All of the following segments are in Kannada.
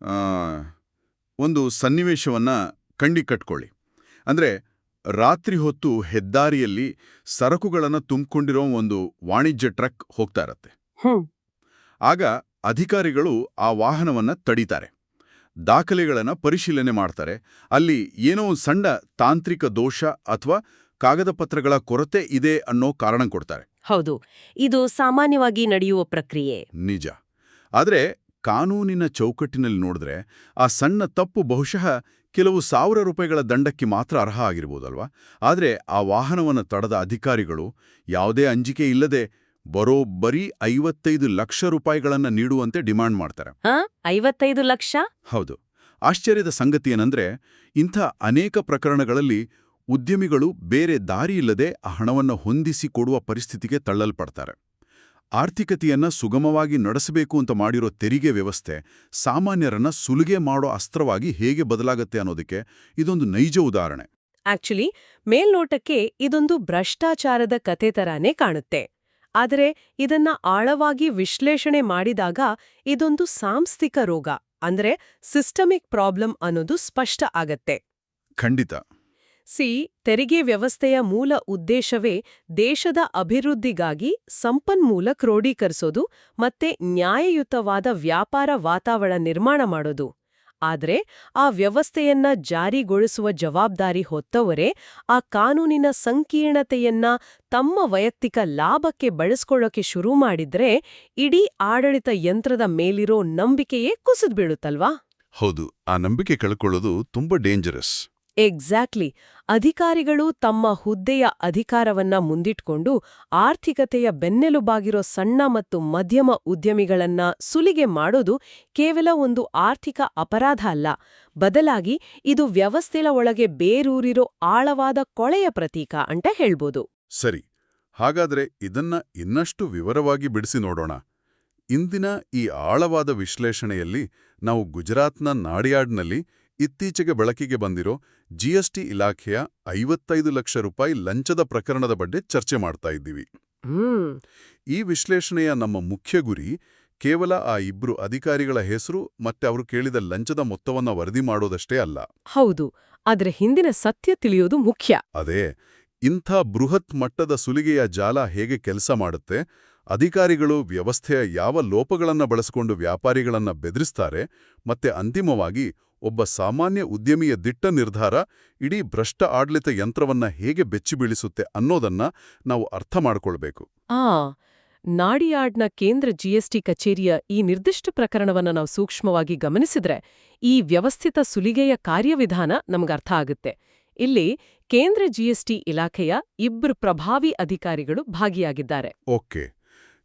ಆ, ಒಂದು ಸನ್ನಿವೇಶವನ್ನ ಕಟ್ಕೊಳ್ಳಿ. ಅಂದ್ರೆ ರಾತ್ರಿ ಹೊತ್ತು ಹೆದ್ದಾರಿಯಲ್ಲಿ ಸರಕುಗಳನ್ನು ತುಂಬಿಕೊಂಡಿರೋ ಒಂದು ವಾಣಿಜ್ಯ ಟ್ರಕ್ ಹೋಗ್ತಾ ಇರತ್ತೆ. ಆಗ ಅಧಿಕಾರಿಗಳು ಆ ವಾಹನವನ್ನ ತಡೀತಾರೆ, ದಾಖಲೆಗಳನ್ನು ಪರಿಶೀಲನೆ ಮಾಡ್ತಾರೆ. ಅಲ್ಲಿ ಏನೋ ಸಣ್ಣ ತಾಂತ್ರಿಕ ದೋಷ ಅಥವಾ ಕಾಗದ ಪತ್ರಗಳ ಕೊರತೆ ಇದೆ ಅನ್ನೋ ಕಾರಣ ಕೊಡ್ತಾರೆ. ಹೌದು, ಇದು ಸಾಮಾನ್ಯವಾಗಿ ನಡೆಯುವ ಪ್ರಕ್ರಿಯೆ. ನಿಜ. ಆದರೆ ಕಾನೂನಿನ ಚೌಕಟ್ಟಿನಲ್ಲಿ ನೋಡಿದ್ರೆ ಆ ಸಣ್ಣ ತಪ್ಪು ಬಹುಶಃ ಕೆಲವು ಸಾವಿರ ರೂಪಾಯಿಗಳ ದಂಡಕ್ಕೆ ಮಾತ್ರ ಅರ್ಹ ಆಗಿರ್ಬೋದಲ್ವಾ? ಆದರೆ ಆ ವಾಹನವನ್ನು ತಡೆದ ಅಧಿಕಾರಿಗಳು ಯಾವುದೇ ಅಂಜಿಕೆ ಇಲ್ಲದೆ ಬರೋಬ್ಬರಿ 55 ಲಕ್ಷ ರೂಪಾಯಿಗಳನ್ನು ನೀಡುವಂತೆ ಡಿಮಾಂಡ್ ಮಾಡ್ತಾರೆ. 55 ಲಕ್ಷ? ಹೌದು. ಆಶ್ಚರ್ಯದ ಸಂಗತಿಯೇನೆಂದ್ರೆ, ಇಂಥ ಅನೇಕ ಪ್ರಕರಣಗಳಲ್ಲಿ ಉದ್ಯಮಿಗಳು ಬೇರೆ ದಾರಿಯಿಲ್ಲದೆ ಆ ಹಣವನ್ನು ಹೊಂದಿಸಿ ಕೊಡುವ ಪರಿಸ್ಥಿತಿಗೆ ತಳ್ಳಲ್ಪಡ್ತಾರೆ. ಆರ್ಥಿಕತೆಯನ್ನ ಸುಗಮವಾಗಿ ನಡೆಸಬೇಕು ಅಂತ ಮಾಡಿರೋ ತೆರಿಗೆ ವ್ಯವಸ್ಥೆ ಸಾಮಾನ್ಯರನ್ನ ಸುಲಿಗೆ ಮಾಡೋ ಅಸ್ತ್ರವಾಗಿ ಹೇಗೆ ಬದಲಾಗತ್ತೆ ಅನ್ನೋದಕ್ಕೆ ಇದೊಂದು ನೈಜ ಉದಾಹರಣೆ. ಆಕ್ಚುಲಿ ಮೇಲ್ನೋಟಕ್ಕೆ ಇದೊಂದು ಭ್ರಷ್ಟಾಚಾರದ ಕತೆ ತರಾನೇ ಕಾಣುತ್ತೆ. ಆದರೆ ಇದನ್ನ ಆಳವಾಗಿ ವಿಶ್ಲೇಷಣೆ ಮಾಡಿದಾಗ ಇದೊಂದು ಸಾಂಸ್ಥಿಕ ರೋಗ, ಅಂದ್ರೆ ಸಿಸ್ಟಮಿಕ್ ಪ್ರಾಬ್ಲಮ್ ಅನ್ನೋದು ಸ್ಪಷ್ಟ ಆಗತ್ತೆ. ಖಂಡಿತ. ತೆರಿಗೆ ವ್ಯವಸ್ಥೆಯ ಮೂಲ ಉದ್ದೇಶವೇ ದೇಶದ ಅಭಿವೃದ್ಧಿಗಾಗಿ ಸಂಪನ್ಮೂಲ ಕ್ರೋಢೀಕರಿಸೋದು ಮತ್ತೆ ನ್ಯಾಯಯುತವಾದ ವ್ಯಾಪಾರ ವಾತಾವರಣ ನಿರ್ಮಾಣ ಮಾಡೋದು. ಆದ್ರೆ ಆ ವ್ಯವಸ್ಥೆಯನ್ನ ಜಾರಿಗೊಳಿಸುವ ಜವಾಬ್ದಾರಿ ಹೊತ್ತವರೇ ಆ ಕಾನೂನಿನ ಸಂಕೀರ್ಣತೆಯನ್ನ ತಮ್ಮ ವೈಯಕ್ತಿಕ ಲಾಭಕ್ಕೆ ಬಳಸ್ಕೊಳ್ಳೋಕೆ ಶುರು ಮಾಡಿದ್ರೆ ಇಡೀ ಆಡಳಿತ ಯಂತ್ರದ ಮೇಲಿರೋ ನಂಬಿಕೆಯೇ ಕುಸಿದ್ಬೀಳುತ್ತಲ್ವಾ? ಹೌದು, ಆ ನಂಬಿಕೆ ಕಳ್ಕೊಳ್ಳೋದು ತುಂಬಾ ಡೇಂಜರಸ್. ಎಕ್ಸಾಕ್ಟ್ಲಿ. ಅಧಿಕಾರಿಗಳು ತಮ್ಮ ಹುದ್ದೆಯ ಅಧಿಕಾರವನ್ನ ಮುಂದಿಟ್ಕೊಂಡು ಆರ್ಥಿಕತೆಯ ಬೆನ್ನೆಲುಬಾಗಿರೋ ಸಣ್ಣ ಮತ್ತು ಮಧ್ಯಮ ಉದ್ಯಮಿಗಳನ್ನ ಸುಲಿಗೆ ಮಾಡೋದು ಕೇವಲ ಒಂದು ಆರ್ಥಿಕ ಅಪರಾಧ ಅಲ್ಲ, ಬದಲಾಗಿ ಇದು ವ್ಯವಸ್ಥೆಯ ಒಳಗೆ ಬೇರೂರಿರೋ ಆಳವಾದ ಕೊಳೆಯ ಪ್ರತೀಕ ಅಂತ ಹೇಳ್ಬೋದು. ಸರಿ, ಹಾಗಾದ್ರೆ ಇದನ್ನ ಇನ್ನಷ್ಟು ವಿವರವಾಗಿ ಬಿಡಿಸಿ ನೋಡೋಣ. ಇಂದಿನ ಈ ಆಳವಾದ ವಿಶ್ಲೇಷಣೆಯಲ್ಲಿ ನಾವು ಗುಜರಾತ್ನ ನಾಡಿಯಾಡ್ನಲ್ಲಿ ಇತ್ತೀಚೆಗೆ ಬೆಳಕಿಗೆ ಬಂದಿರೋ ಜಿಎಸ್ಟಿ ಇಲಾಖೆಯ 55 ಲಕ್ಷ ರೂಪಾಯಿ ಲಂಚದ ಪ್ರಕರಣದ ಬಗ್ಗೆ ಚರ್ಚೆ ಮಾಡ್ತಾ ಇದ್ದೀವಿ. ಈ ವಿಶ್ಲೇಷಣೆಯ ನಮ್ಮ ಮುಖ್ಯ ಗುರಿ ಕೇವಲ ಆ ಇಬ್ರು ಅಧಿಕಾರಿಗಳ ಹೆಸರು ಮತ್ತೆ ಅವರು ಕೇಳಿದ ಲಂಚದ ಮೊತ್ತವನ್ನ ವರದಿ ಮಾಡೋದಷ್ಟೇ ಅಲ್ಲ. ಹೌದು, ಆದ್ರೆ ಹಿಂದಿನ ಸತ್ಯ ತಿಳಿಯೋದು ಮುಖ್ಯ. ಅದೇ, ಇಂಥ ಬೃಹತ್ ಮಟ್ಟದ ಸುಲಿಗೆಯ ಜಾಲ ಹೇಗೆ ಕೆಲಸ ಮಾಡುತ್ತೆ, ಅಧಿಕಾರಿಗಳು ವ್ಯವಸ್ಥೆಯ ಯಾವ ಲೋಪಗಳನ್ನ ಬಳಸಿಕೊಂಡು ವ್ಯಾಪಾರಿಗಳನ್ನ ಬೆದರಿಸ್ತಾರೆ, ಮತ್ತೆ ಅಂತಿಮವಾಗಿ ಒಬ್ಬ ಸಾಮಾನ್ಯ ಉದ್ಯಮಿಯ ದಿಟ್ಟ ನಿರ್ಧಾರ ಇಡೀ ಭ್ರಷ್ಟ ಆಡಳಿತ ಯಂತ್ರವನ್ನ ಹೇಗೆ ಬೆಚ್ಚಿಬೀಳಿಸುತ್ತೆ ಅನ್ನೋದನ್ನ ನಾವು ಅರ್ಥ ಮಾಡ್ಕೊಳ್ಬೇಕು. ನಾಡಿಯಾಡ್ನ ಕೇಂದ್ರ ಜಿಎಸ್ಟಿ ಕಚೇರಿಯ ಈ ನಿರ್ದಿಷ್ಟ ಪ್ರಕರಣವನ್ನ ನಾವು ಸೂಕ್ಷ್ಮವಾಗಿ ಗಮನಿಸಿದ್ರೆ ಈ ವ್ಯವಸ್ಥಿತ ಸುಲಿಗೆಯ ಕಾರ್ಯವಿಧಾನ ನಮಗರ್ಥ ಆಗುತ್ತೆ. ಇಲ್ಲಿ ಕೇಂದ್ರ ಜಿಎಸ್ಟಿ ಇಲಾಖೆಯ ಇಬ್ಬರು ಪ್ರಭಾವಿ ಅಧಿಕಾರಿಗಳು ಭಾಗಿಯಾಗಿದ್ದಾರೆ. ಓಕೆ,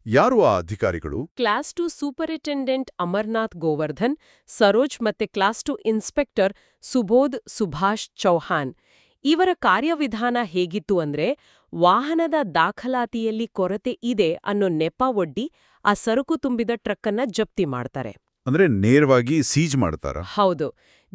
ಯಾರು ಆ ಅಧಿಕಾರಿಗಳು? ಕ್ಲಾಸ್ 2 ಸೂಪರಿಂಟೆಂಡೆಂಟ್ ಅಮರ್ನಾಥ್ ಗೋವರ್ಧನ್, ಸರೋಜ್ ಮತ್ತೆ ಕ್ಲಾಸ್ 2 ಇನ್ಸ್ಪೆಕ್ಟರ್ ಸುಬೋಧ್ ಸುಭಾಷ್ ಚೌಹಾನ್. ಇವರ ಕಾರ್ಯವಿಧಾನ ಹೇಗಿತ್ತು ಅಂದ್ರೆ, ವಾಹನದ ದಾಖಲಾತಿಯಲ್ಲಿ ಕೊರತೆ ಇದೆ ಅನ್ನೋ ನೆಪ ಒಡ್ಡಿ ಆ ಸರಕು ತುಂಬಿದ ಟ್ರಕ್ಕನ್ನ ಜಪ್ತಿ ಮಾಡ್ತಾರೆ. ಅಂದ್ರೆ ನೇರವಾಗಿ ಸೀಜ್ ಮಾಡ್ತಾರ? ಹೌದು.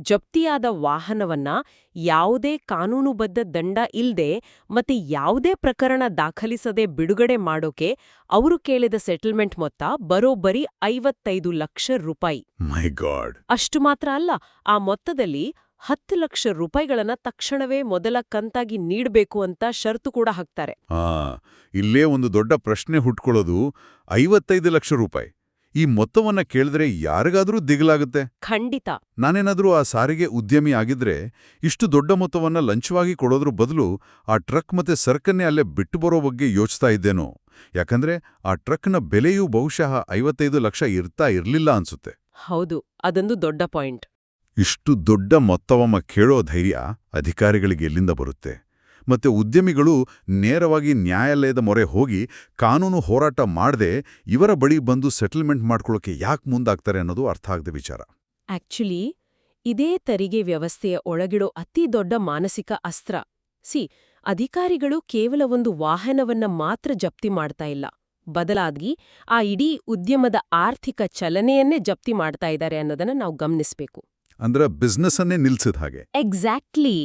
ಜಪ್ತಿಯಾದ ವಾಹನವನ್ನ ಯಾವುದೇ ಕಾನೂನುಬದ್ಧ ದಂಡ ಇಲ್ದೆ ಮತ್ತೆ ಯಾವುದೇ ಪ್ರಕರಣ ದಾಖಲಿಸದೆ ಬಿಡುಗಡೆ ಮಾಡೋಕೆ ಅವರು ಕೇಳಿದ ಸೆಟಲ್ಮೆಂಟ್ ಮೊತ್ತ ಬರೋಬ್ಬರಿ 55 ಲಕ್ಷ ರೂಪಾಯಿ. ಮೈ ಗಾಡ್! ಅಷ್ಟು ಮಾತ್ರ ಅಲ್ಲ, ಆ ಮೊತ್ತದಲ್ಲಿ 10 ಲಕ್ಷ ರೂಪಾಯಿಗಳನ್ನ ತಕ್ಷಣವೇ ಮೊದಲ ಕಂತಾಗಿ ನೀಡಬೇಕು ಅಂತ ಷರತ್ತು ಕೂಡ ಹಾಕ್ತಾರೆ. ಇಲ್ಲೇ ಒಂದು ದೊಡ್ಡ ಪ್ರಶ್ನೆ ಹುಟ್ಕೊಳ್ಳೋದು, 55 ಲಕ್ಷ ರೂಪಾಯಿ ಈ ಮೊತ್ತವನ್ನ ಕೇಳಿದ್ರೆ ಯಾರಿಗಾದ್ರೂ ದಿಗಲಾಗುತ್ತೆ. ಖಂಡಿತ. ನಾನೇನಾದ್ರೂ ಆ ಸಾರಿಗೆ ಉದ್ಯಮಿ ಆಗಿದ್ರೆ ಇಷ್ಟು ದೊಡ್ಡ ಮೊತ್ತವನ್ನ ಲಂಚವಾಗಿ ಕೊಡೋದ್ರ ಬದಲು ಆ ಟ್ರಕ್ ಮತ್ತೆ ಸರಕನ್ನೇ ಅಲ್ಲೇ ಬಿಟ್ಟು ಬರೋ ಬಗ್ಗೆ ಯೋಚಿಸ್ತಾ ಇದ್ದೇನೋ. ಯಾಕಂದ್ರೆ ಆ ಟ್ರಕ್ನ ಬೆಲೆಯೂ ಬಹುಶಃ 55 ಲಕ್ಷ ಇರ್ಲಿಲ್ಲ ಅನ್ಸುತ್ತೆ. ಹೌದು, ಅದೊಂದು ದೊಡ್ಡ ಪಾಯಿಂಟ್. ಇಷ್ಟು ದೊಡ್ಡ ಮೊತ್ತವನ್ನ ಕೇಳೋ ಧೈರ್ಯ ಅಧಿಕಾರಿಗಳಿಗೆ ಎಲ್ಲಿಂದ ಬರುತ್ತೆ? ಮತ್ತೆ ಉದ್ಯಮಿಗಳು ನೇರವಾಗಿ ನ್ಯಾಯಾಲಯದ ಮೊರೆ ಹೋಗಿ ಕಾನೂನು ಹೋರಾಟ ಮಾಡದೆ ಇವರ ಬಳಿ ಬಂದು ಸೆಟಲ್ಮೆಂಟ್ ಮಾಡ್ಕೊಳ್ಳೋಕೆ ಯಾಕೆ ಮುಂದಾಗ್ತಾರೆ ಅನ್ನೋದು ಅರ್ಥ ಆಗದ ವಿಚಾರ. ಆಕ್ಚುಲಿ ಇದೇ ತೆರಿಗೆ ವ್ಯವಸ್ಥೆಯ ಒಳಗಿಡೋ ಅತಿ ದೊಡ್ಡ ಮಾನಸಿಕ ಅಸ್ತ್ರ. ಅಧಿಕಾರಿಗಳು ಕೇವಲ ಒಂದು ವಾಹನವನ್ನ ಮಾತ್ರ ಜಪ್ತಿ ಮಾಡ್ತಾ ಇಲ್ಲ, ಬದಲಾಗಿ ಆ ಇಡೀ ಉದ್ಯಮದ ಆರ್ಥಿಕ ಚಲನೆಯನ್ನೇ ಜಪ್ತಿ ಮಾಡ್ತಾ ಇದ್ದಾರೆ ಅನ್ನೋದನ್ನ ನಾವು ಗಮನಿಸಬೇಕು. ಅಂದ್ರೆ ಬಿಸ್ನೆಸ್ ಅನ್ನೇ ನಿಲ್ಸಿದ ಹಾಗೆ. ಎಕ್ಸಾಕ್ಟ್ಲಿ.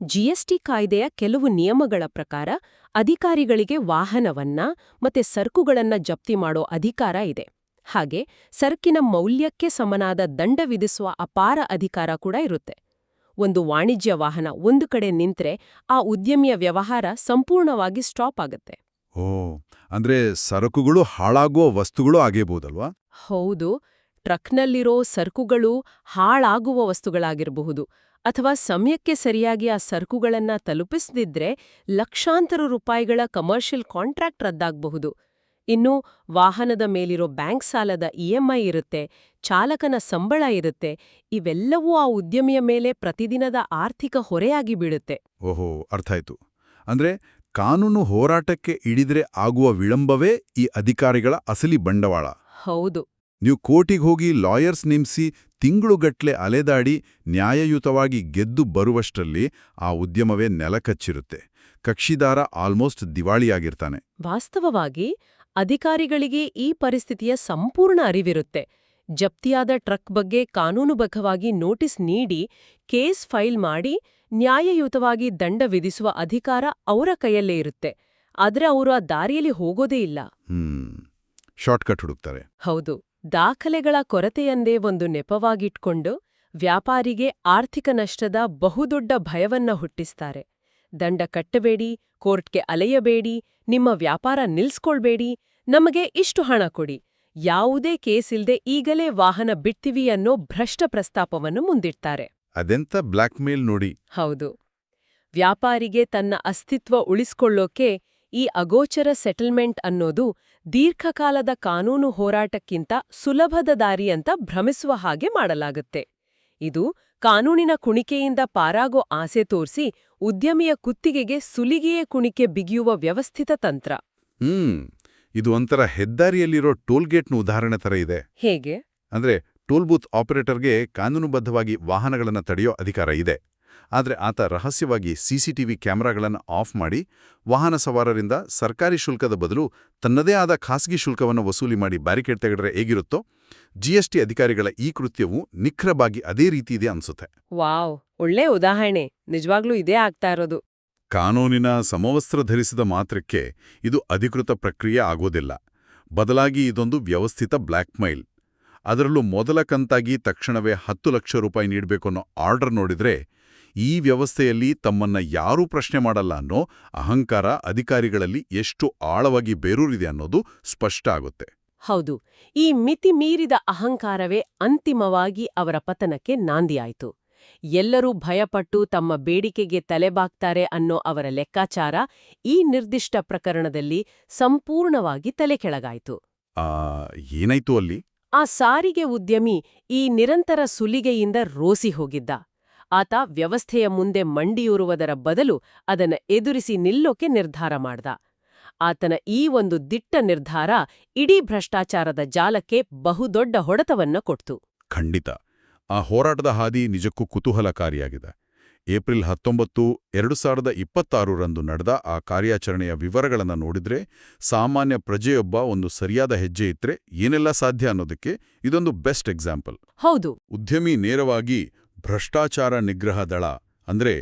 ಜಿಎಸ್ಟಿ ಕಾಯ್ದೆಯ ಕೆಲವು ನಿಯಮಗಳ ಪ್ರಕಾರ ಅಧಿಕಾರಿಗಳಿಗೆ ವಾಹನವನ್ನ ಮತ್ತೆ ಸರಕುಗಳನ್ನ ಜಪ್ತಿ ಮಾಡೋ ಅಧಿಕಾರ ಇದೆ. ಹಾಗೆ ಸರಕಿನ ಮೌಲ್ಯಕ್ಕೆ ಸಮನಾದ ದಂಡ ವಿಧಿಸುವ ಅಪಾರ ಅಧಿಕಾರ ಕೂಡ ಇರುತ್ತೆ. ಒಂದು ವಾಣಿಜ್ಯ ವಾಹನ ಒಂದು ಕಡೆ ನಿಂತ್ರೆ ಆ ಉದ್ಯಮಿಯ ವ್ಯವಹಾರ ಸಂಪೂರ್ಣವಾಗಿ ಸ್ಟಾಪ್ ಆಗುತ್ತೆ. ಓ, ಅಂದ್ರೆ ಸರಕುಗಳು ಹಾಳಾಗುವ ವಸ್ತುಗಳು ಆಗೇಬಹುದಲ್ವಾ? ಹೌದು, ಟ್ರಕ್ನಲ್ಲಿರೋ ಸರಕುಗಳು ಹಾಳಾಗುವ ವಸ್ತುಗಳಾಗಿರಬಹುದು, ಅಥವಾ ಸಮಯಕ್ಕೆ ಸರಿಯಾಗಿ ಆ ಸರಕುಗಳನ್ನ ತಲುಪಿಸದಿದ್ರೆ ಲಕ್ಷಾಂತರ ರೂಪಾಯಿಗಳ ಕಮರ್ಷಿಯಲ್ ಕಾಂಟ್ರಾಕ್ಟ್ ರದ್ದಾಗಬಹುದು. ಇನ್ನು ವಾಹನದ ಮೇಲಿರೋ ಬ್ಯಾಂಕ್ ಸಾಲದ ಇಎಂಐ ಇರುತ್ತೆ, ಚಾಲಕನ ಸಂಬಳ ಇರುತ್ತೆ. ಇವೆಲ್ಲವೂ ಆ ಉದ್ಯಮಿಯ ಮೇಲೆ ಪ್ರತಿದಿನದ ಆರ್ಥಿಕ ಹೊರೆಯಾಗಿ ಬೀಳುತ್ತೆ. ಓಹೋ, ಅರ್ಥಾಯ್ತು. ಅಂದ್ರೆ ಕಾನೂನು ಹೋರಾಟಕ್ಕೆ ಇಳಿದ್ರೆ ಆಗುವ ವಿಳಂಬವೇ ಈ ಅಧಿಕಾರಿಗಳ ಅಸಲಿ ಬಂಡವಾಳ. ಹೌದು. ನೀವು ಕೋರ್ಟಿಗೆ ಹೋಗಿ ಲಾಯರ್ಸ್ ನೇಮಿಸಿ ತಿಂಗಳುಗಟ್ಲೆ ಅಲೆದಾಡಿ ನ್ಯಾಯಯುತವಾಗಿ ಗೆದ್ದು ಬರುವಷ್ಟರಲ್ಲಿ ಆ ಉದ್ಯಮವೇ ನೆಲಕಚ್ಚಿರುತ್ತೆ. ಕಕ್ಷಿದಾರ ಆಲ್ಮೋಸ್ಟ್ ದಿವಾಳಿಯಾಗಿರ್ತಾನೆ. ವಾಸ್ತವವಾಗಿ ಅಧಿಕಾರಿಗಳಿಗೆ ಈ ಪರಿಸ್ಥಿತಿಯ ಸಂಪೂರ್ಣ ಅರಿವಿರುತ್ತೆ. ಜಪ್ತಿಯಾದ ಟ್ರಕ್ ಬಗ್ಗೆ ಕಾನೂನುಬದ್ಧವಾಗಿ ನೋಟಿಸ್ ನೀಡಿ, ಕೇಸ್ ಫೈಲ್ ಮಾಡಿ, ನ್ಯಾಯಯುತವಾಗಿ ದಂಡ ವಿಧಿಸುವ ಅಧಿಕಾರ ಅವರ ಕೈಯಲ್ಲೇ ಇರುತ್ತೆ. ಆದ್ರೆ ಅವರು ಆ ದಾರಿಯಲ್ಲಿ ಹೋಗೋದೇ ಇಲ್ಲ. ಶಾರ್ಟ್ಕಟ್ ಹುಡುಕ್ತಾರೆ. ಹೌದು. ದಾಖಲೆಗಳ ಕೊರತೆಯಂದೇ ಒಂದು ನೆಪವಾಗಿಟ್ಕೊಂಡು ವ್ಯಾಪಾರಿಗೆ ಆರ್ಥಿಕ ನಷ್ಟದ ಬಹುದೊಡ್ಡ ಭಯವನ್ನ ಹುಟ್ಟಿಸ್ತಾರೆ. ದಂಡ ಕಟ್ಟಬೇಡಿ, ಕೋರ್ಟ್ಗೆ ಅಲೆಯಬೇಡಿ, ನಿಮ್ಮ ವ್ಯಾಪಾರ ನಿಲ್ಸ್ಕೊಳ್ಬೇಡಿ, ನಮಗೆ ಇಷ್ಟು ಹಣ ಕೊಡಿ, ಯಾವುದೇ ಕೇಸಿಲ್ದೆ ಈಗಲೇ ವಾಹನ ಬಿಡ್ತೀವಿ ಅನ್ನೋ ಭ್ರಷ್ಟ ಪ್ರಸ್ತಾಪವನ್ನು ಮುಂದಿಡ್ತಾರೆ. ಅದೆಂತ ಬ್ಲ್ಯಾಕ್ಮೇಲ್ ನೋಡಿ. ಹೌದು. ವ್ಯಾಪಾರಿಗೆ ತನ್ನ ಅಸ್ತಿತ್ವ ಉಳಿಸ್ಕೊಳ್ಳೋಕೆ ಈ ಅಗೋಚರ ಸೆಟಲ್ಮೆಂಟ್ ಅನ್ನೋದು ದೀರ್ಘಕಾಲದ ಕಾನೂನು ಹೋರಾಟಕ್ಕಿಂತ ಸುಲಭದ ದಾರಿ ಅಂತ ಭ್ರಮಿಸುವ ಹಾಗೆ ಮಾಡಲಾಗುತ್ತೆ. ಇದು ಕಾನೂನಿನ ಕುಣಿಕೆಯಿಂದ ಪಾರಾಗೋ ಆಸೆ ತೋರಿಸಿ ಉದ್ಯಮಿಯ ಕುತ್ತಿಗೆಗೆ ಸುಲಿಗೆಯೇ ಕುಣಿಕೆ ಬಿಗಿಯುವ ವ್ಯವಸ್ಥಿತ ತಂತ್ರ. ಇದು ಒಂಥರ ಹೆದ್ದಾರಿಯಲ್ಲಿರೋ ಟೋಲ್ಗೇಟ್ನ ಉದಾಹರಣೆ ತರ ಇದೆ. ಹೇಗೆ? ಅಂದ್ರೆ ಟೋಲ್ ಬೂತ್ ಆಪರೇಟರ್ಗೆ ಕಾನೂನುಬದ್ಧವಾಗಿ ವಾಹನಗಳನ್ನು ತಡೆಯೋ ಅಧಿಕಾರ ಇದೆ. ಆದರೆ ಆತ ರಹಸ್ಯವಾಗಿ ಸಿಸಿಟಿವಿ ಕ್ಯಾಮೆರಾಗಳನ್ನು ಆಫ್ ಮಾಡಿ ವಾಹನ ಸವಾರರಿಂದ ಸರ್ಕಾರಿ ಶುಲ್ಕದ ಬದಲು ತನ್ನದೇ ಆದ ಖಾಸಗಿ ಶುಲ್ಕವನ್ನು ವಸೂಲಿ ಮಾಡಿ ಬ್ಯಾರಿಕೇಡ್ ತೆಗೆದರೆ ಹೇಗಿರುತ್ತೋ, ಜಿಎಸ್ಟಿ ಅಧಿಕಾರಿಗಳ ಈ ಕೃತ್ಯವು ನಿಖರವಾಗಿ ಅದೇ ರೀತಿ ಇದೆ ಅನ್ಸುತ್ತೆ. ವಾವ್, ಒಳ್ಳೆ ಉದಾಹರಣೆ. ನಿಜವಾಗ್ಲೂ ಇದೇ ಆಗ್ತಾ ಇರೋದು. ಕಾನೂನಿನ ಸಮವಸ್ತ್ರ ಧರಿಸಿದ ಮಾತ್ರಕ್ಕೆ ಇದು ಅಧಿಕೃತ ಪ್ರಕ್ರಿಯೆ ಆಗೋದಿಲ್ಲ. ಬದಲಾಗಿ ಇದೊಂದು ವ್ಯವಸ್ಥಿತ ಬ್ಲ್ಯಾಕ್ಮೈಲ್. ಅದರಲ್ಲೂ ಮೊದಲ ಕಂತಾಗಿ ತಕ್ಷಣವೇ 10 ಲಕ್ಷ ರೂಪಾಯಿ ನೀಡಬೇಕು ಅನ್ನೋ ಆರ್ಡರ್ ನೋಡಿದ್ರೆ ಈ ವ್ಯವಸ್ಥೆಯಲ್ಲಿ ತಮ್ಮನ್ನ ಯಾರೂ ಪ್ರಶ್ನೆ ಮಾಡಲ್ಲ ಅನ್ನೋ ಅಹಂಕಾರ ಅಧಿಕಾರಿಗಳಲ್ಲಿ ಎಷ್ಟು ಆಳವಾಗಿ ಬೇರೂರಿದೆ ಅನ್ನೋದು ಸ್ಪಷ್ಟ ಆಗುತ್ತೆ. ಹೌದು, ಈ ಮಿತಿ ಮೀರಿದ ಅಹಂಕಾರವೇ ಅಂತಿಮವಾಗಿ ಅವರ ಪತನಕ್ಕೆ ನಾಂದಿಯಾಯಿತು. ಎಲ್ಲರೂ ಭಯಪಟ್ಟು ತಮ್ಮ ಬೇಡಿಕೆಗೆ ತಲೆಬಾಗ್ತಾರೆ ಅನ್ನೋ ಅವರ ಲೆಕ್ಕಾಚಾರ ಈ ನಿರ್ದಿಷ್ಟ ಪ್ರಕರಣದಲ್ಲಿ ಸಂಪೂರ್ಣವಾಗಿ ತಲೆಕೆಳಗಾಯಿತು. ಏನಾಯ್ತು ಅಲ್ಲಿ? ಆ ಸಾರಿಗೆ ಉದ್ಯಮಿ ಈ ನಿರಂತರ ಸುಲಿಗೆಯಿಂದ ರೋಸಿ ಹೋಗಿದ್ದ. ಆತ ವ್ಯವಸ್ಥೆಯ ಮುಂದೆ ಮಂಡಿಯೂರುವುದರ ಬದಲು ಅದನ್ನ ಎದುರಿಸಿ ನಿಲ್ಲೋಕೆ ನಿರ್ಧಾರ ಮಾಡ್ದ. ಆತನ ಈ ಒಂದು ದಿಟ್ಟ ನಿರ್ಧಾರ ಇಡೀ ಭ್ರಷ್ಟಾಚಾರದ ಜಾಲಕ್ಕೆ ಬಹುದೊಡ್ಡ ಹೊಡೆತವನ್ನ ಕೊಡ್ತು. ಖಂಡಿತ. ಆ ಹೋರಾಟದ ಹಾದಿ ನಿಜಕ್ಕೂ ಕುತೂಹಲಕಾರಿಯಾಗಿದೆ. ಏಪ್ರಿಲ್ 19, 2026ರಂದು ನಡೆದ ಆ ಕಾರ್ಯಾಚರಣೆಯ ವಿವರಗಳನ್ನು ನೋಡಿದ್ರೆ ಸಾಮಾನ್ಯ ಪ್ರಜೆಯೊಬ್ಬ ಒಂದು ಸರಿಯಾದ ಹೆಜ್ಜೆ ಇಟ್ರೆ ಏನೆಲ್ಲ ಸಾಧ್ಯ ಅನ್ನೋದಕ್ಕೆ ಇದೊಂದು ಬೆಸ್ಟ್ ಎಕ್ಸಾಂಪಲ್. ಹೌದು. ಉದ್ಯಮಿ ನೇರವಾಗಿ ಭ್ರಷ್ಟಾಚಾರ ನಿಗ್ರಹ ದಳ ಅಂದ್ರೆ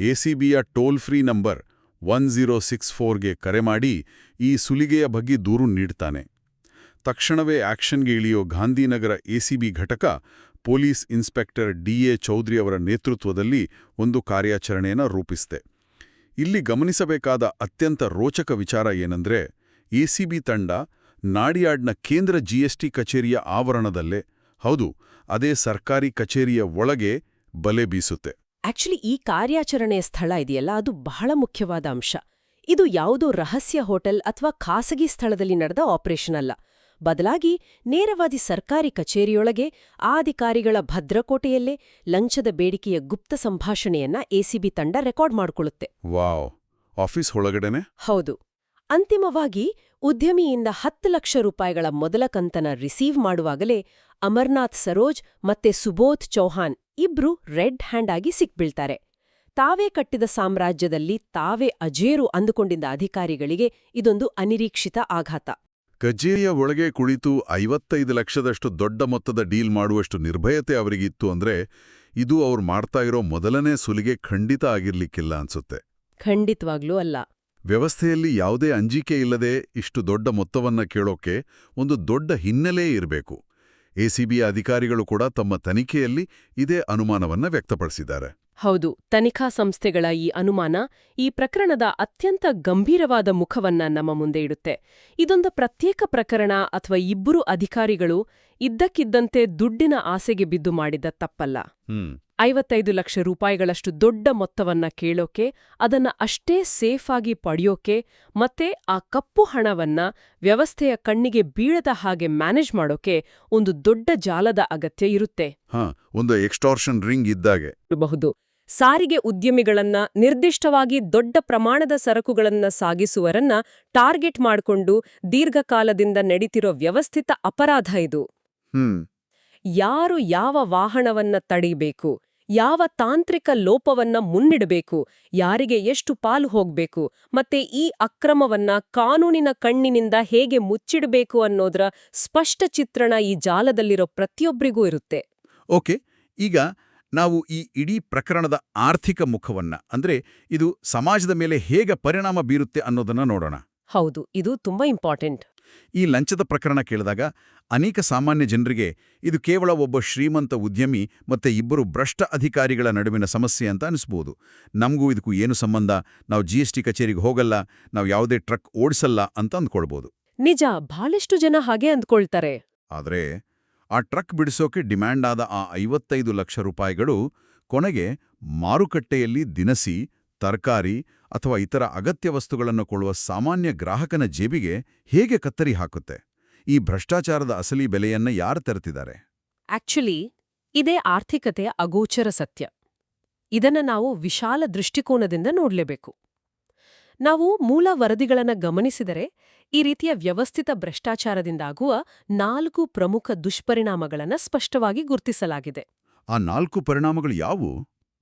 ಎಸಿಬಿಯ ಟೋಲ್ ಫ್ರೀ ನಂಬರ್ 1064ಗೆ ಕರೆ ಮಾಡಿ ಈ ಸುಲಿಗೆಯ ಬಗ್ಗೆ ದೂರು ನೀಡ್ತಾನೆ. ತಕ್ಷಣವೇ ಆಕ್ಷನ್ಗೆ ಇಳಿಯೋ ಗಾಂಧಿನಗರ ಎಸಿಬಿ ಘಟಕ ಪೊಲೀಸ್ ಇನ್ಸ್ಪೆಕ್ಟರ್ ಡಿ.ಎ. ಚೌಧರಿ ಅವರ ನೇತೃತ್ವದಲ್ಲಿ ಒಂದು ಕಾರ್ಯಾಚರಣೆಯನ್ನು ರೂಪಿಸಿದೆ. ಇಲ್ಲಿ ಗಮನಿಸಬೇಕಾದ ಅತ್ಯಂತ ರೋಚಕ ವಿಚಾರ ಏನಂದ್ರೆ, ಎಸಿಬಿ ತಂಡ ನಾಡಿಯಾಡ್ನ ಕೇಂದ್ರ ಜಿಎಸ್ಟಿ ಕಚೇರಿಯ ಆವರಣದಲ್ಲೇ, ಹೌದು, ಅದೇ ಸರ್ಕಾರಿ ಕಚೇರಿಯ ಒಳಗೆ ಬಲೆ ಬೀಸುತ್ತೆ. ಆಕ್ಚುಲಿ ಈ ಕಾರ್ಯಾಚರಣೆಯ ಸ್ಥಳ ಇದೆಯಲ್ಲ, ಅದು ಬಹಳ ಮುಖ್ಯವಾದ ಅಂಶ. ಇದು ಯಾವುದೋ ರಹಸ್ಯ ಹೋಟೆಲ್ ಅಥವಾ ಖಾಸಗಿ ಸ್ಥಳದಲ್ಲಿ ನಡೆದ ಆಪರೇಷನ್ ಅಲ್ಲ. ಬದಲಾಗಿ ನೇರವಾದಿ ಸರ್ಕಾರಿ ಕಚೇರಿಯೊಳಗೆ ಆ ಅಧಿಕಾರಿಗಳ ಭದ್ರಕೋಟೆಯಲ್ಲೇ ಲಂಚದ ಬೇಡಿಕೆಯ ಗುಪ್ತ ಸಂಭಾಷಣೆಯನ್ನ ಎಸಿಬಿ ತಂಡ ರೆಕಾರ್ಡ್ ಮಾಡಿಕೊಳ್ಳುತ್ತೆ. ವಾವ್, ಆಫೀಸ್ ಒಳಗಡೆನೆ? ಹೌದು. ಅಂತಿಮವಾಗಿ ಉದ್ಯಮಿಯಿಂದ 10 ಲಕ್ಷ ರೂಪಾಯಿಗಳ ಮೊದಲ ಕಂತನ ರಿಸೀವ್ ಮಾಡುವಾಗಲೇ ಅಮರ್ನಾಥ್ ಸರೋಜ್ ಮತ್ತೆ ಸುಬೋಧ್ ಚೌಹಾನ್ ಇಬ್ರು ರೆಡ್ ಹ್ಯಾಂಡ್ ಆಗಿ ಸಿಕ್ಬೀಳ್ತಾರೆ. ತಾವೇ ಕಟ್ಟಿದ ಸಾಮ್ರಾಜ್ಯದಲ್ಲಿ ತಾವೇ ಅಜೇರು ಅಂದುಕೊಂಡಿದ್ದ ಅಧಿಕಾರಿಗಳಿಗೆ ಇದೊಂದು ಅನಿರೀಕ್ಷಿತ ಆಘಾತ. ಕಚೇರಿಯ ಒಳಗೆ ಕುಳಿತು 55 ಲಕ್ಷದಷ್ಟು ದೊಡ್ಡ ಮೊತ್ತದ ಡೀಲ್ ಮಾಡುವಷ್ಟು ನಿರ್ಭಯತೆ ಅವರಿಗಿತ್ತು ಅಂದ್ರೆ ಇದು ಅವ್ರು ಮಾಡ್ತಾ ಇರೋ ಮೊದಲನೇ ಸುಲಿಗೆ ಖಂಡಿತ ಆಗಿರ್ಲಿಕ್ಕಿಲ್ಲ ಅನ್ಸುತ್ತೆ. ಖಂಡಿತವಾಗ್ಲೂ ಅಲ್ಲ. ವ್ಯವಸ್ಥೆಯಲ್ಲಿ ಯಾವುದೇ ಅಂಜಿಕೆ ಇಲ್ಲದೆ ಇಷ್ಟು ದೊಡ್ಡ ಮೊತ್ತವನ್ನ ಕೇಳೋಕೆ ಒಂದು ದೊಡ್ಡ ಹಿನ್ನೆಲೆ ಇರಬೇಕು. ಎಸಿಬಿ ಅಧಿಕಾರಿಗಳು ಕೂಡ ತಮ್ಮ ತನಿಖೆಯಲ್ಲಿ ಇದೇ ಅನುಮಾನವನ್ನ ವ್ಯಕ್ತಪಡಿಸಿದ್ದಾರೆ. ಹೌದು, ತನಿಖಾ ಸಂಸ್ಥೆಗಳ ಈ ಅನುಮಾನ ಈ ಪ್ರಕರಣದ ಅತ್ಯಂತ ಗಂಭೀರವಾದ ಮುಖವನ್ನ ನಮ್ಮ ಮುಂದೆ ಇಡುತ್ತೆ. ಇದೊಂದು ಪ್ರತ್ಯೇಕ ಪ್ರಕರಣ ಅಥವಾ ಇಬ್ಬರು ಅಧಿಕಾರಿಗಳು ಇದ್ದಕ್ಕಿದ್ದಂತೆ ದುಡ್ಡಿನ ಆಸೆಗೆ ಬಿದ್ದು ಮಾಡಿದ ತಪ್ಪಲ್ಲ. 55 ಲಕ್ಷ ರೂಪಾಯಿಗಳಷ್ಟು ದೊಡ್ಡ ಮೊತ್ತವನ್ನ ಕೇಳೋಕೆ, ಅದನ್ನ ಅಷ್ಟೇ ಸೇಫ್ ಆಗಿ ಪಡೆಯೋಕೆ ಮತ್ತೆ ಆ ಕಪ್ಪು ಹಣವನ್ನ ವ್ಯವಸ್ಥೆಯ ಕಣ್ಣಿಗೆ ಬೀಳದ ಹಾಗೆ ಮ್ಯಾನೇಜ್ ಮಾಡೋಕೆ ಒಂದು ದೊಡ್ಡ ಜಾಲದ ಅಗತ್ಯ ಇರುತ್ತೆ. ಒಂದು ಎಕ್ಸ್ಟಾರ್ಷನ್ ರಿಂಗ್ ಇದ್ದಾಗೆ ಇರಬಹುದು. ಸಾರಿಗೆ ಉದ್ಯಮಿಗಳನ್ನ, ನಿರ್ದಿಷ್ಟವಾಗಿ ದೊಡ್ಡ ಪ್ರಮಾಣದ ಸರಕುಗಳನ್ನ ಸಾಗಿಸುವರನ್ನ ಟಾರ್ಗೆಟ್ ಮಾಡಿಕೊಂಡು ದೀರ್ಘಕಾಲದಿಂದ ನಡೀತಿರೋ ವ್ಯವಸ್ಥಿತ ಅಪರಾಧ ಇದು. ಯಾರು ಯಾವ ವಾಹನವನ್ನ ತಡೀಬೇಕು, ಯಾವ ತಾಂತ್ರಿಕ ಲೋಪವನ್ನ ಮುನ್ನಿಡಬೇಕು, ಯಾರಿಗೆ ಎಷ್ಟು ಪಾಲು ಹೋಗ್ಬೇಕು, ಮತ್ತೆ ಈ ಅಕ್ರಮವನ್ನ ಕಾನೂನಿನ ಕಣ್ಣಿನಿಂದ ಹೇಗೆ ಮುಚ್ಚಿಡಬೇಕು ಅನ್ನೋದರ ಸ್ಪಷ್ಟ ಚಿತ್ರಣ ಈ ಜಾಲದಲ್ಲಿರೋ ಪ್ರತಿಯೊಬ್ಬರಿಗೂ ಇರುತ್ತೆ. ಓಕೆ, ಈಗ ನಾವು ಈ ಇಡೀ ಪ್ರಕರಣದ ಆರ್ಥಿಕ ಮುಖವನ್ನ, ಅಂದ್ರೆ ಇದು ಸಮಾಜದ ಮೇಲೆ ಹೇಗೆ ಪರಿಣಾಮ ಬೀರುತ್ತೆ ಅನ್ನೋದನ್ನ ನೋಡೋಣ. ಹೌದು, ಇದು ತುಂಬಾ ಇಂಪಾರ್ಟೆಂಟ್. ಈ ಲಂಚದ ಪ್ರಕರಣ ಕೇಳಿದಾಗ ಅನೇಕ ಸಾಮಾನ್ಯ ಜನರಿಗೆ ಇದು ಕೇವಲ ಒಬ್ಬ ಶ್ರೀಮಂತ ಉದ್ಯಮಿ ಮತ್ತೆ ಇಬ್ಬರು ಭ್ರಷ್ಟ ಅಧಿಕಾರಿಗಳ ನಡುವಿನ ಸಮಸ್ಯೆ ಅಂತ ಅನಿಸ್ಬೋದು. ನಮಗೂ ಇದಕ್ಕೂ ಏನು ಸಂಬಂಧ, ನಾವು GST ಕಚೇರಿಗೆ ಹೋಗಲ್ಲ, ನಾವು ಯಾವುದೇ ಟ್ರಕ್ ಓಡಿಸಲ್ಲ ಅಂತ ಅಂದ್ಕೊಳ್ಬೋದು. ನಿಜ, ಬಹಳಷ್ಟು ಜನ ಹಾಗೆ ಅಂದ್ಕೊಳ್ತಾರೆ. ಆದರೆ ಆ ಟ್ರಕ್ ಬಿಡಿಸೋಕೆ ಡಿಮ್ಯಾಂಡ್ ಆದ ಆ 55 ಲಕ್ಷ ರೂಪಾಯಿಗಳು ಕೊನೆಗೆ ಮಾರುಕಟ್ಟೆಯಲ್ಲಿ ದಿನಸಿ, ತರಕಾರಿ ಅಥವಾ ಇತರ ಅಗತ್ಯ ವಸ್ತುಗಳನ್ನು ಕೊಳ್ಳುವ ಸಾಮಾನ್ಯ ಗ್ರಾಹಕನ ಜೇಬಿಗೆ ಹೇಗೆ ಕತ್ತರಿ ಹಾಕುತ್ತೆ? ಈ ಭ್ರಷ್ಟಾಚಾರದ ಅಸಲಿ ಬೆಲೆಯನ್ನ ಯಾರು ತೆರೆತಿದ್ದಾರೆ? ಆಕ್ಚುಲಿ ಇದೇ ಆರ್ಥಿಕತೆಯ ಅಗೋಚರ ಸತ್ಯ. ಇದನ್ನ ನಾವು ವಿಶಾಲ ದೃಷ್ಟಿಕೋನದಿಂದ ನೋಡ್ಲೇಬೇಕು. ನಾವು ಮೂಲ ವರದಿಗಳನ್ನ ಗಮನಿಸಿದರೆ ಈ ರೀತಿಯ ವ್ಯವಸ್ಥಿತ ಭ್ರಷ್ಟಾಚಾರದಿಂದಾಗುವ 4 ಪ್ರಮುಖ ದುಷ್ಪರಿಣಾಮಗಳನ್ನ ಸ್ಪಷ್ಟವಾಗಿ ಗುರುತಿಸಲಾಗಿದೆ. ಆ 4 ಪರಿಣಾಮಗಳು ಯಾವುವು?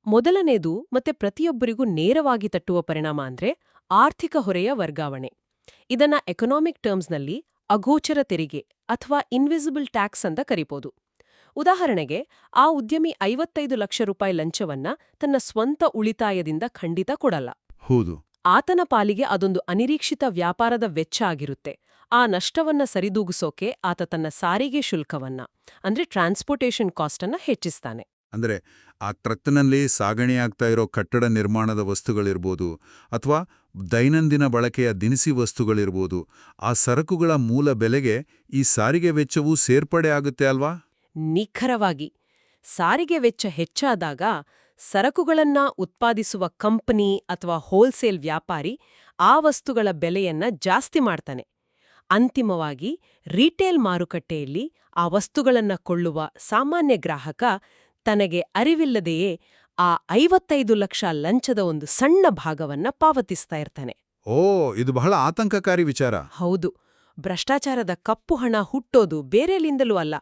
ಮೊದಲನೇದು ಮತ್ತೆ ಪ್ರತಿಯೊಬ್ಬರಿಗೂ ನೇರವಾಗಿ ತಟ್ಟುವ ಪರಿಣಾಮ ಅಂದ್ರೆ ಆರ್ಥಿಕ ಹೊರೆಯ ವರ್ಗಾವಣೆ. ಇದನ್ನ ಎಕನಾಮಿಕ್ ಟರ್ಮ್ಸ್ನಲ್ಲಿ ಅಗೋಚರ ತೆರಿಗೆ ಅಥವಾ ಇನ್ವಿಸಿಬಲ್ ಟ್ಯಾಕ್ಸ್ ಅಂತ ಕರೀಬೋದು. ಉದಾಹರಣೆಗೆ, ಆ ಉದ್ಯಮಿ 55 ಲಕ್ಷ ರೂಪಾಯಿ ಲಂಚವನ್ನ ತನ್ನ ಸ್ವಂತ ಉಳಿತಾಯದಿಂದ ಖಂಡಿತ ಕೊಡಲ್ಲ. ಹೌದು. ಆತನ ಪಾಲಿಗೆ ಅದೊಂದು ಅನಿರೀಕ್ಷಿತ ವ್ಯಾಪಾರದ ವೆಚ್ಚ ಆಗಿರುತ್ತೆ. ಆ ನಷ್ಟವನ್ನ ಸರಿದೂಗಿಸೋಕೆ ಆತ ತನ್ನ ಸಾರಿಗೆ ಶುಲ್ಕವನ್ನ ಅಂದ್ರೆ ಟ್ರಾನ್ಸ್ಪೋರ್ಟೇಷನ್ ಕಾಸ್ಟನ್ನ ಹೆಚ್ಚಿಸ್ತಾನೆ. ಅಂದ್ರೆ ಆ ಟ್ರಕ್ನಲ್ಲಿ ಸಾಗಣೆಯಾಗ್ತಾ ಇರೋ ಕಟ್ಟಡ ನಿರ್ಮಾಣದ ವಸ್ತುಗಳಿರ್ಬೋದು ಅಥವಾ ದೈನಂದಿನ ಬಳಕೆಯ ದಿನಸಿ ವಸ್ತುಗಳಿರ್ಬೋದು, ಆ ಸರಕುಗಳ ಮೂಲ ಬೆಲೆಗೆ ಈ ಸಾರಿಗೆ ವೆಚ್ಚವೂ ಸೇರ್ಪಡೆ ಆಗುತ್ತೆ ಅಲ್ವಾ? ನಿಖರವಾಗಿ. ಸಾರಿಗೆ ವೆಚ್ಚ ಹೆಚ್ಚಾದಾಗ ಸರಕುಗಳನ್ನ ಉತ್ಪಾದಿಸುವ ಕಂಪನಿ ಅಥವಾ ಹೋಲ್ಸೇಲ್ ವ್ಯಾಪಾರಿ ಆ ವಸ್ತುಗಳ ಬೆಲೆಯನ್ನ ಜಾಸ್ತಿ ಮಾಡ್ತಾನೆ. ಅಂತಿಮವಾಗಿ ರಿಟೇಲ್ ಮಾರುಕಟ್ಟೆಯಲ್ಲಿ ಆ ವಸ್ತುಗಳನ್ನ ಕೊಳ್ಳುವ ಸಾಮಾನ್ಯ ಗ್ರಾಹಕ ತನಗೆ ಅರಿವಿಲ್ಲದೆಯೇ ಆ 55 ಲಕ್ಷ ಲಂಚದ ಒಂದು ಸಣ್ಣ ಭಾಗವನ್ನ ಪಾವತಿಸ್ತಾ ಇರ್ತಾನೆ. ಇದು ಬಹಳ ಆತಂಕಕಾರಿ ವಿಚಾರ. ಹೌದು. ಭ್ರಷ್ಟಾಚಾರದ ಕಪ್ಪು ಹಣ ಹುಟ್ಟೋದು ಬೇರೆಲಿಂದಲೂ ಅಲ್ಲ,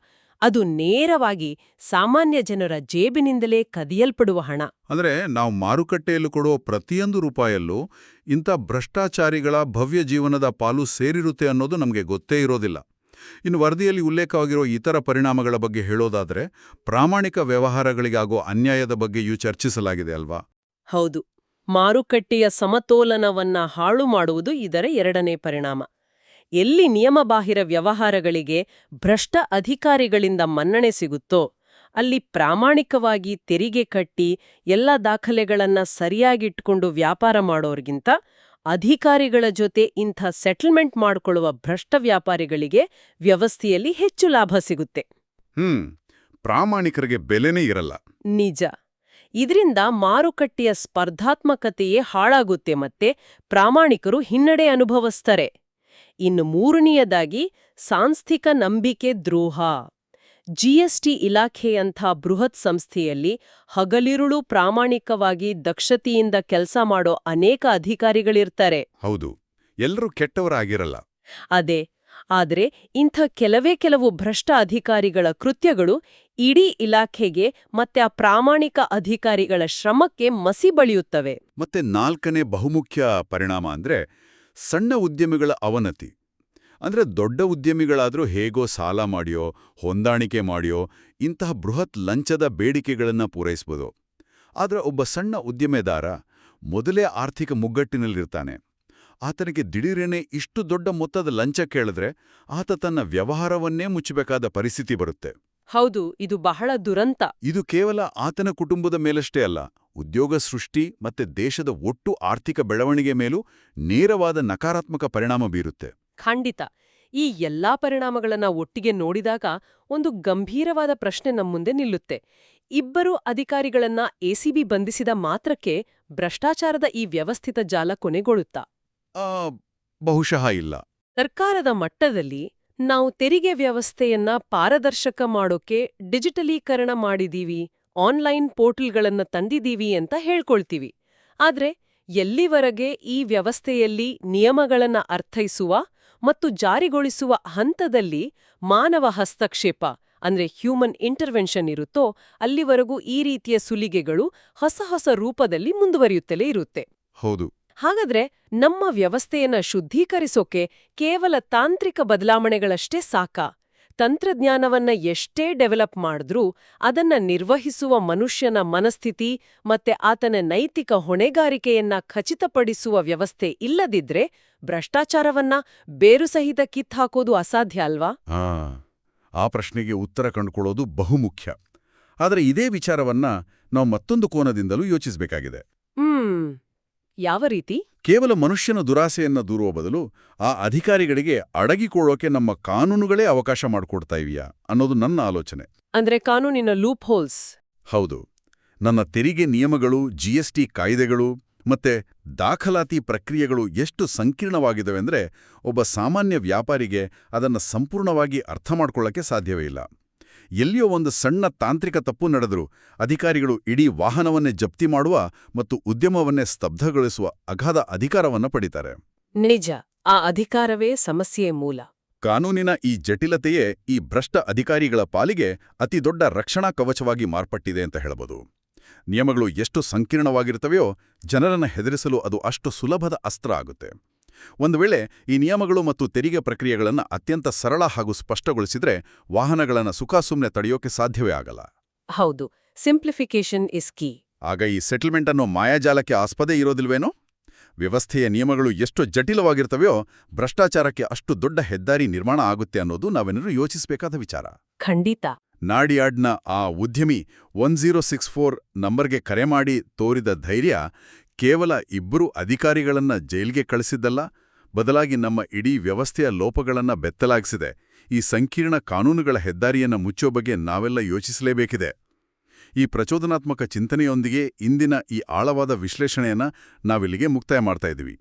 ಅದು ನೇರವಾಗಿ ಸಾಮಾನ್ಯ ಜನರ ಜೇಬಿನಿಂದಲೇ ಕದಿಯಲ್ಪಡುವ ಹಣ. ಅಂದ್ರೆ ನಾವು ಮಾರುಕಟ್ಟೆಯಲ್ಲಿ ಕೊಡುವ ಪ್ರತಿಯೊಂದು ರೂಪಾಯಲ್ಲೂ ಇಂಥ ಭ್ರಷ್ಟಾಚಾರಿಗಳ ಭವ್ಯ ಜೀವನದ ಪಾಲು ಸೇರಿರುತ್ತೆ ಅನ್ನೋದು ನಮಗೆ ಗೊತ್ತೇ ಇರೋದಿಲ್ಲ. ಇನ್ನು ವರದಿಯಲ್ಲಿ ಉಲ್ಲೇಖವಾಗಿರೋ ಇತರ ಪರಿಣಾಮಗಳ ಬಗ್ಗೆ ಹೇಳೋದಾದ್ರೆ, ಪ್ರಾಮಾಣಿಕ ವ್ಯವಹಾರಗಳಿಗಾಗೋ ಅನ್ಯಾಯದ ಬಗ್ಗೆಯೂ ಚರ್ಚಿಸಲಾಗಿದೆ ಅಲ್ವಾ? ಹೌದು. ಮಾರುಕಟ್ಟೆಯ ಸಮತೋಲನವನ್ನ ಹಾಳು ಮಾಡುವುದು ಇದರ ಎರಡನೇ ಪರಿಣಾಮ. ಎಲ್ಲಿ ನಿಯಮಬಾಹಿರ ವ್ಯವಹಾರಗಳಿಗೆ ಭ್ರಷ್ಟ ಅಧಿಕಾರಿಗಳಿಂದ ಮನ್ನಣೆ ಸಿಗುತ್ತೋ ಅಲ್ಲಿ ಪ್ರಾಮಾಣಿಕವಾಗಿ ತೆರಿಗೆ ಕಟ್ಟಿ ಎಲ್ಲ ದಾಖಲೆಗಳನ್ನ ಸರಿಯಾಗಿಟ್ಕೊಂಡು ವ್ಯಾಪಾರ ಮಾಡೋರ್ಗಿಂತ ಅಧಿಕಾರಿಗಳ ಜೊತೆ ಇಂಥ ಸೆಟಲ್ಮೆಂಟ್ ಮಾಡಿಕೊಳ್ಳುವ ಭ್ರಷ್ಟ ವ್ಯಾಪಾರಿಗಳಿಗೆ ವ್ಯವಸ್ಥೆಯಲ್ಲಿ ಹೆಚ್ಚು ಲಾಭ ಸಿಗುತ್ತೆ. ಪ್ರಾಮಾಣಿಕರಿಗೆ ಬೆಲೆನೇ ಇರಲ್ಲ. ನಿಜ. ಇದರಿಂದ ಮಾರುಕಟ್ಟೆಯ ಸ್ಪರ್ಧಾತ್ಮಕತೆಯೇ ಹಾಳಾಗುತ್ತೆ ಮತ್ತೆ ಪ್ರಾಮಾಣಿಕರು ಹಿನ್ನಡೆ ಅನುಭವಿಸ್ತಾರೆ. ಇನ್ನು ಮೂರನೆಯದಾಗಿ ಸಾಂಸ್ಥಿಕ ನಂಬಿಕೆ ದ್ರೋಹ. GST ಇಲಾಖೆಯಂಥ ಬೃಹತ್ ಸಂಸ್ಥೆಯಲ್ಲಿ ಹಗಲಿರುಳು ಪ್ರಾಮಾಣಿಕವಾಗಿ ದಕ್ಷತೆಯಿಂದ ಕೆಲಸ ಮಾಡೋ ಅನೇಕ ಅಧಿಕಾರಿಗಳಿರ್ತಾರೆ. ಹೌದು, ಎಲ್ಲರೂ ಕೆಟ್ಟವರಾಗಿರಲ್ಲ. ಅದೇ. ಆದ್ರೆ ಇಂಥ ಕೆಲವು ಭ್ರಷ್ಟ ಅಧಿಕಾರಿಗಳ ಕೃತ್ಯಗಳು ಇಡೀ ಇಲಾಖೆಗೆ ಮತ್ತೆ ಆ ಪ್ರಾಮಾಣಿಕ ಅಧಿಕಾರಿಗಳ ಶ್ರಮಕ್ಕೆ ಮಸಿ ಬಳಿಯುತ್ತವೆ. ಮತ್ತೆ 4ನೇ ಬಹುಮುಖ್ಯ ಪರಿಣಾಮ ಅಂದ್ರೆ ಸಣ್ಣ ಉದ್ಯಮಿಗಳ ಅವನತಿ. ಅಂದ್ರೆ ದೊಡ್ಡ ಉದ್ಯಮಿಗಳಾದ್ರೂ ಹೇಗೋ ಸಾಲ ಮಾಡಿಯೋ ಹೊಂದಾಣಿಕೆ ಮಾಡಿಯೋ ಇಂತಹ ಬೃಹತ್ ಲಂಚದ ಬೇಡಿಕೆಗಳನ್ನು ಪೂರೈಸ್ಬೋದು. ಆದ್ರೆ ಒಬ್ಬ ಸಣ್ಣ ಉದ್ಯಮೆದಾರ ಮೊದಲೇ ಆರ್ಥಿಕ ಮುಗ್ಗಟ್ಟಿನಲ್ಲಿರ್ತಾನೆ. ಆತನಿಗೆ ದಿಢೀರೇನೆ ಇಷ್ಟು ದೊಡ್ಡ ಮೊತ್ತದ ಲಂಚ ಕೇಳಿದ್ರೆ ಆತ ತನ್ನ ವ್ಯವಹಾರವನ್ನೇ ಮುಚ್ಚಬೇಕಾದ ಪರಿಸ್ಥಿತಿ ಬರುತ್ತೆ. ಹೌದು, ಇದು ಬಹಳ ದುರಂತ. ಇದು ಕೇವಲ ಆತನ ಕುಟುಂಬದ ಮೇಲಷ್ಟೇ ಅಲ್ಲ, ಉದ್ಯೋಗ ಸೃಷ್ಟಿ ಮತ್ತೆ ದೇಶದ ಒಟ್ಟು ಆರ್ಥಿಕ ಬೆಳವಣಿಗೆ ಮೇಲೂ ನೇರವಾದ ನಕಾರಾತ್ಮಕ ಪರಿಣಾಮ ಬೀರುತ್ತೆ. ಖಂಡಿತ. ಈ ಎಲ್ಲಾ ಪರಿಣಾಮಗಳನ್ನ ಒಟ್ಟಿಗೆ ನೋಡಿದಾಗ ಒಂದು ಗಂಭೀರವಾದ ಪ್ರಶ್ನೆ ನಮ್ಮುಂದೆ ನಿಲ್ಲುತ್ತೆ. ಇಬ್ಬರು ಅಧಿಕಾರಿಗಳನ್ನ ಎಸಿಬಿ ಬಂಧಿಸಿದ ಮಾತ್ರಕ್ಕೆ ಭ್ರಷ್ಟಾಚಾರದ ಈ ವ್ಯವಸ್ಥಿತ ಜಾಲ ಕೊನೆಗೊಳ್ಳುತ್ತಾ? ಆ, ಬಹುಶಃ ಇಲ್ಲ. ಸರ್ಕಾರದ ಮಟ್ಟದಲ್ಲಿ ನಾವು ತೆರಿಗೆ ವ್ಯವಸ್ಥೆಯನ್ನ ಪಾರದರ್ಶಕ ಮಾಡೋಕೆ ಡಿಜಿಟಲೀಕರಣ ಮಾಡಿದೀವಿ, ಆನ್ಲೈನ್ ಪೋರ್ಟಲ್ಗಳನ್ನ ತಂದಿದೀವಿ ಅಂತ ಹೇಳ್ಕೊಳ್ತೀವಿ. ಆದ್ರೆ ಎಲ್ಲಿವರೆಗೆ ಈ ವ್ಯವಸ್ಥೆಯಲ್ಲಿ ನಿಯಮಗಳನ್ನ ಅರ್ಥೈಸುವ ಮತ್ತು ಜಾರಿಗೊಳಿಸುವ ಹಂತದಲ್ಲಿ ಮಾನವ ಹಸ್ತಕ್ಷೇಪ ಅಂದ್ರೆ ಹ್ಯೂಮನ್ ಇಂಟರ್ವೆನ್ಷನ್ ಇರುತ್ತೋ ಅಲ್ಲಿವರೆಗೂ ಈ ರೀತಿಯ ಸುಲಿಗೆಗಳು ಹೊಸ ಹೊಸ ರೂಪದಲ್ಲಿ ಮುಂದುವರಿಯುತ್ತಲೇ ಇರುತ್ತೆ. ಹೌದು. ಹಾಗಾದ್ರೆ ನಮ್ಮ ವ್ಯವಸ್ಥೆಯನ್ನ ಶುದ್ಧೀಕರಿಸೋಕೆ ಕೇವಲ ತಾಂತ್ರಿಕ ಬದಲಾವಣೆಗಳಷ್ಟೇ ಸಾಕಾ? ತಂತ್ರಜ್ಞಾನವನ್ನ ಎಷ್ಟೇ ಡೆವಲಪ್ ಮಾಡಿದ್ರೂ ಅದನ್ನ ನಿರ್ವಹಿಸುವ ಮನುಷ್ಯನ ಮನಸ್ಥಿತಿ ಮತ್ತೆ ಆತನ ನೈತಿಕ ಹೊಣೆಗಾರಿಕೆಯನ್ನ ಖಚಿತಪಡಿಸುವ ವ್ಯವಸ್ಥೆ ಇಲ್ಲದಿದ್ರೆ ಭ್ರಷ್ಟಾಚಾರವನ್ನ ಬೇರುಸಹಿತ ಕಿತ್ಹಾಕೋದು ಅಸಾಧ್ಯ ಅಲ್ವಾ? ಆ ಪ್ರಶ್ನೆಗೆ ಉತ್ತರ ಕಂಡುಕೊಳ್ಳೋದು ಬಹುಮುಖ್ಯ. ಆದರೆ ಇದೇ ವಿಚಾರವನ್ನ ನಾವು ಮತ್ತೊಂದು ಕೋನದಿಂದಲೂ ಯೋಚಿಸಬೇಕಾಗಿದೆ. ಯಾವ ರೀತಿ? ಕೇವಲ ಮನುಷ್ಯನ ದುರಾಸೆಯನ್ನ ದೂರುವ ಬದಲು ಆ ಅಧಿಕಾರಿಗಳಿಗೆ ಅಡಗಿಕೊಳ್ಳೋಕೆ ನಮ್ಮ ಕಾನೂನುಗಳೇ ಅವಕಾಶ ಮಾಡಿಕೊಡ್ತಾ ಇವೆಯಾ ಅನ್ನೋದು ನನ್ನ ಆಲೋಚನೆ. ಅಂದ್ರೆ ಕಾನೂನಿನ ಲೂಪ್ ಹೋಲ್ಸ್? ಹೌದು. ನನ್ನ ತೆರಿಗೆ ನಿಯಮಗಳು, ಜಿಎಸ್ಟಿ ಕಾಯ್ದೆಗಳು ಮತ್ತೆ ದಾಖಲಾತಿ ಪ್ರಕ್ರಿಯೆಗಳು ಎಷ್ಟು ಸಂಕೀರ್ಣವಾಗಿದವೆಂದ್ರೆ ಒಬ್ಬ ಸಾಮಾನ್ಯ ವ್ಯಾಪಾರಿಗೆ ಅದನ್ನು ಸಂಪೂರ್ಣವಾಗಿ ಅರ್ಥ ಮಾಡ್ಕೊಳ್ಳೋಕ್ಕೆ ಸಾಧ್ಯವೇ ಇಲ್ಲ. ಎಲ್ಲಿಯೋ ಒಂದು ಸಣ್ಣ ತಾಂತ್ರಿಕ ತಪ್ಪು ನಡೆದರೂ ಅಧಿಕಾರಿಗಳು ಇಡೀ ವಾಹನವನ್ನೇ ಜಪ್ತಿ ಮಾಡುವ ಮತ್ತು ಉದ್ಯಮವನ್ನೇ ಸ್ತಬ್ಧಗೊಳಿಸುವ ಅಗಾಧ ಅಧಿಕಾರವನ್ನ ಪಡಿತಾರೆ. ನಿಜ, ಆ ಅಧಿಕಾರವೇ ಸಮಸ್ಯೆಯ ಮೂಲ. ಕಾನೂನಿನ ಈ ಜಟಿಲತೆಯೇ ಈ ಭ್ರಷ್ಟ ಅಧಿಕಾರಿಗಳ ಪಾಲಿಗೆ ಅತಿದೊಡ್ಡ ರಕ್ಷಣಾ ಕವಚವಾಗಿ ಮಾರ್ಪಟ್ಟಿದೆ ಅಂತ ಹೇಳಬಹುದು. ನಿಯಮಗಳು ಎಷ್ಟು ಸಂಕೀರ್ಣವಾಗಿರ್ತವೆಯೋ ಜನರನ್ನ ಹೆದರಿಸಲು ಅದು ಅಷ್ಟು ಸುಲಭದ ಅಸ್ತ್ರ ಆಗುತ್ತೆ. ಒಂದು ವೇಳೆ ಈ ನಿಯಮಗಳು ಮತ್ತು ತೆರಿಗೆ ಪ್ರಕ್ರಿಯೆಗಳನ್ನು ಅತ್ಯಂತ ಸರಳ ಹಾಗೂ ಸ್ಪಷ್ಟಗೊಳಿಸಿದ್ರೆ ವಾಹನಗಳನ್ನು ಸುಖಾಸುಮ್ನೆ ತಡೆಯೋಕೆ ಸಾಧ್ಯವೇ ಆಗಲ್ಲ. ಹೌದು, ಸಿಂಪ್ಲಿಫಿಕೇಶನ್ ಇಸ್ ಕೀ. ಆಗ ಈ ಸೆಟಲ್ಮೆಂಟ್ ಅನ್ನೋ ಮಾಯಾಜಾಲಕ್ಕೆ ಆಸ್ಪದೆ ಇರೋದಿಲ್ವೇನೋ? ವ್ಯವಸ್ಥೆಯ ನಿಯಮಗಳು ಎಷ್ಟು ಜಟಿಲವಾಗಿರ್ತವೆಯೋ ಭ್ರಷ್ಟಾಚಾರಕ್ಕೆ ಅಷ್ಟು ದೊಡ್ಡ ಹೆದ್ದಾರಿ ನಿರ್ಮಾಣ ಆಗುತ್ತೆ ಅನ್ನೋದು ನಾವೆಲ್ಲರೂ ಯೋಚಿಸಬೇಕಾದ ವಿಚಾರ. ಖಂಡಿತ. ನಾಡಿಯಾಡ್ನ ಆ ಉದ್ಯಮಿ 1064 ನಂಬರ್ಗೆ ಕರೆ ಮಾಡಿ ತೋರಿದ ಧೈರ್ಯ ಕೇವಲ ಇಬ್ಬರು ಅಧಿಕಾರಿಗಳನ್ನ ಜೈಲ್ಗೆ ಕಳಿಸಿದ್ದಲ್ಲ, ಬದಲಾಗಿ ನಮ್ಮ ಇಡೀ ವ್ಯವಸ್ಥೆಯ ಲೋಪಗಳನ್ನ ಬೆತ್ತಲಾಗಿಸಿದೆ. ಈ ಸಂಕೀರ್ಣ ಕಾನೂನುಗಳ ಹೆದ್ದಾರಿಯನ್ನ ಮುಚ್ಚೋ ಬಗ್ಗೆ ನಾವೆಲ್ಲ ಯೋಚಿಸಲೇಬೇಕಿದೆ. ಈ ಪ್ರಚೋದನಾತ್ಮಕ ಚಿಂತನೆಯೊಂದಿಗೆ ಇಂದಿನ ಈ ಆಳವಾದ ವಿಶ್ಲೇಷಣೆಯನ್ನ ನಾವಿಲ್ಲಿಗೆ ಮುಕ್ತಾಯ ಮಾಡ್ತಾ ಇದ್ದೀವಿ.